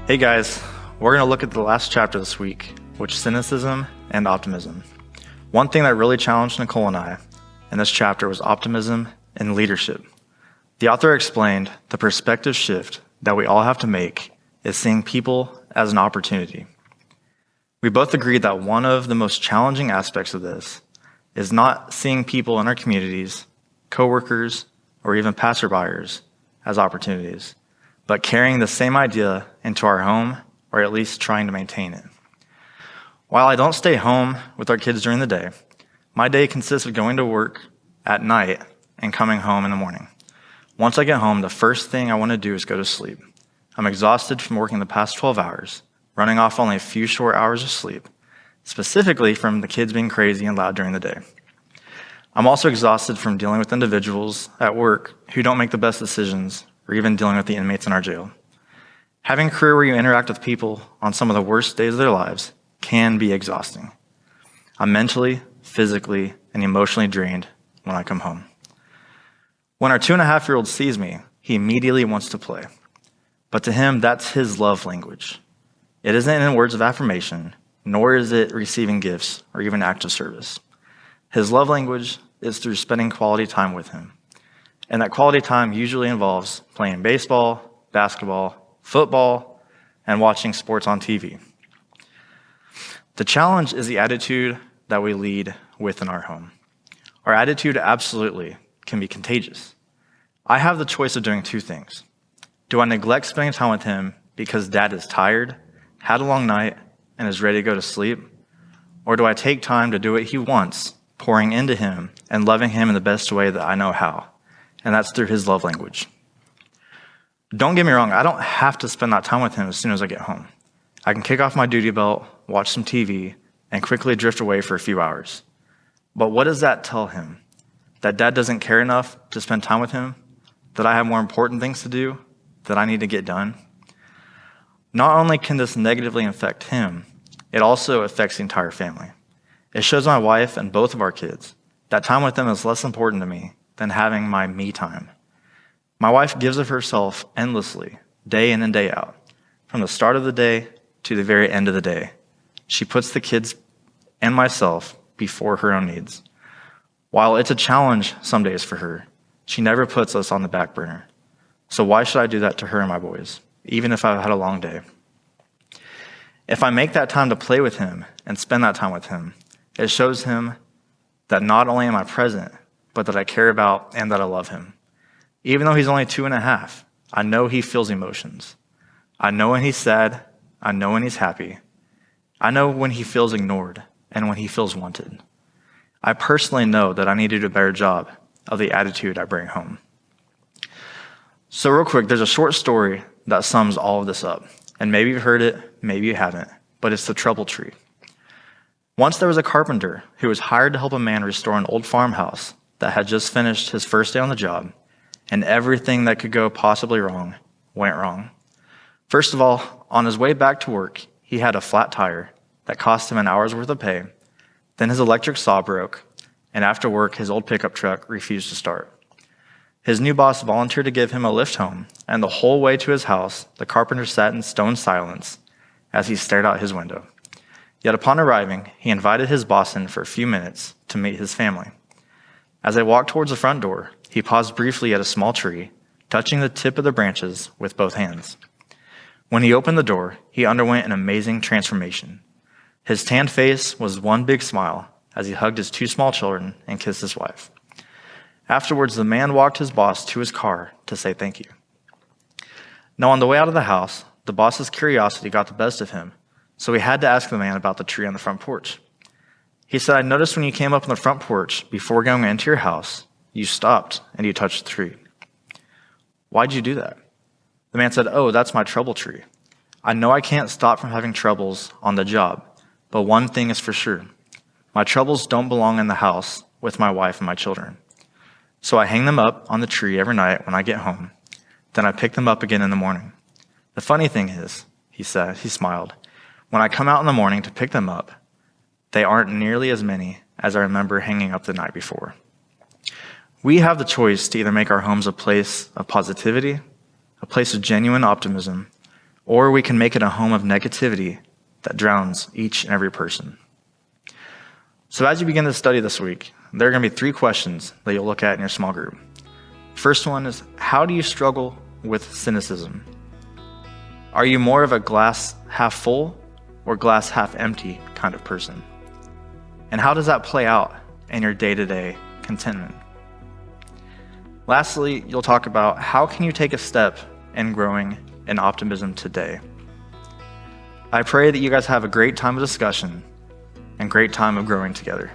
Hey guys, we're going to look at the last chapter this week, which is Cynicism and Optimism. One thing that really challenged Nicole and I in this chapter was optimism and leadership. The author explained the perspective shift that we all have to make is seeing people as an opportunity. We both agreed that one of the most challenging aspects of this is not seeing people in our communities, coworkers, or even passerbyers as opportunities, but carrying the same idea into our home, or at least trying to maintain it. While I don't stay home with our kids during the day, my day consists of going to work at night and coming home in the morning. Once I get home, the first thing I want to do is go to sleep. I'm exhausted from working the past 12 hours, running off only a few short hours of sleep, specifically from the kids being crazy and loud during the day. I'm also exhausted from dealing with individuals at work who don't make the best decisions, or even dealing with the inmates in our jail. Having a career where you interact with people on some of the worst days of their lives can be exhausting. I'm mentally, physically, and emotionally drained when I come home. When our 2.5-year-old sees me, he immediately wants to play. But to him, that's his love language. It isn't in words of affirmation, nor is it receiving gifts or even acts of service. His love language is through spending quality time with him. And that quality time usually involves playing baseball, basketball, football, and watching sports on TV. The challenge is the attitude that we lead with in our home. Our attitude absolutely can be contagious. I have the choice of doing two things. Do I neglect spending time with him because dad is tired, had a long night, and is ready to go to sleep? Or do I take time to do what he wants, pouring into him and loving him in the best way that I know how? And that's through his love language. Don't get me wrong, I don't have to spend that time with him as soon as I get home. I can kick off my duty belt, watch some TV, and quickly drift away for a few hours. But what does that tell him? That dad doesn't care enough to spend time with him? That I have more important things to do? That I need to get done? Not only can this negatively affect him, it also affects the entire family. It shows my wife and both of our kids that time with them is less important to me than having my me time. My wife gives of herself endlessly, day in and day out, from the start of the day to the very end of the day. She puts the kids and myself before her own needs. While it's a challenge some days for her, she never puts us on the back burner. So why should I do that to her and my boys, even if I've had a long day? If I make that time to play with him and spend that time with him, it shows him that not only am I present, but that I care about and that I love him. Even though he's only 2.5, I know he feels emotions. I know when he's sad. I know when he's happy. I know when he feels ignored and when he feels wanted. I personally know that I need to do a better job of the attitude I bring home. So real quick, there's a short story that sums all of this up. And maybe you've heard it, maybe you haven't, but it's the trouble tree. Once there was a carpenter who was hired to help a man restore an old farmhouse that had just finished his first day on the job, and everything that could go possibly wrong went wrong. First of all, on his way back to work, he had a flat tire that cost him an hour's worth of pay. Then his electric saw broke, and after work, his old pickup truck refused to start. His new boss volunteered to give him a lift home, and the whole way to his house, the carpenter sat in stone silence as he stared out his window. Yet upon arriving, he invited his boss in for a few minutes to meet his family. As they walked towards the front door, he paused briefly at a small tree, touching the tip of the branches with both hands. When he opened the door, he underwent an amazing transformation. His tanned face was one big smile as he hugged his 2 small children and kissed his wife. Afterwards, the man walked his boss to his car to say thank you. Now, on the way out of the house, the boss's curiosity got the best of him, so he had to ask the man about the tree on the front porch. He said, "I noticed when you came up on the front porch before going into your house, you stopped and you touched the tree. Why'd you do that?" The man said, "Oh, that's my trouble tree. I know I can't stop from having troubles on the job, but one thing is for sure. My troubles don't belong in the house with my wife and my children. So I hang them up on the tree every night when I get home. Then I pick them up again in the morning. The funny thing is," he said, he smiled, "when I come out in the morning to pick them up, they aren't nearly as many as I remember hanging up the night before." We have the choice to either make our homes a place of positivity, a place of genuine optimism, or we can make it a home of negativity that drowns each and every person. So as you begin to study this week, there are going to be 3 questions that you'll look at in your small group. First one is, how do you struggle with cynicism? Are you more of a glass half full or glass half empty kind of person? And how does that play out in your day-to-day contentment? Lastly, you'll talk about how can you take a step in growing in optimism today. I pray that you guys have a great time of discussion and great time of growing together.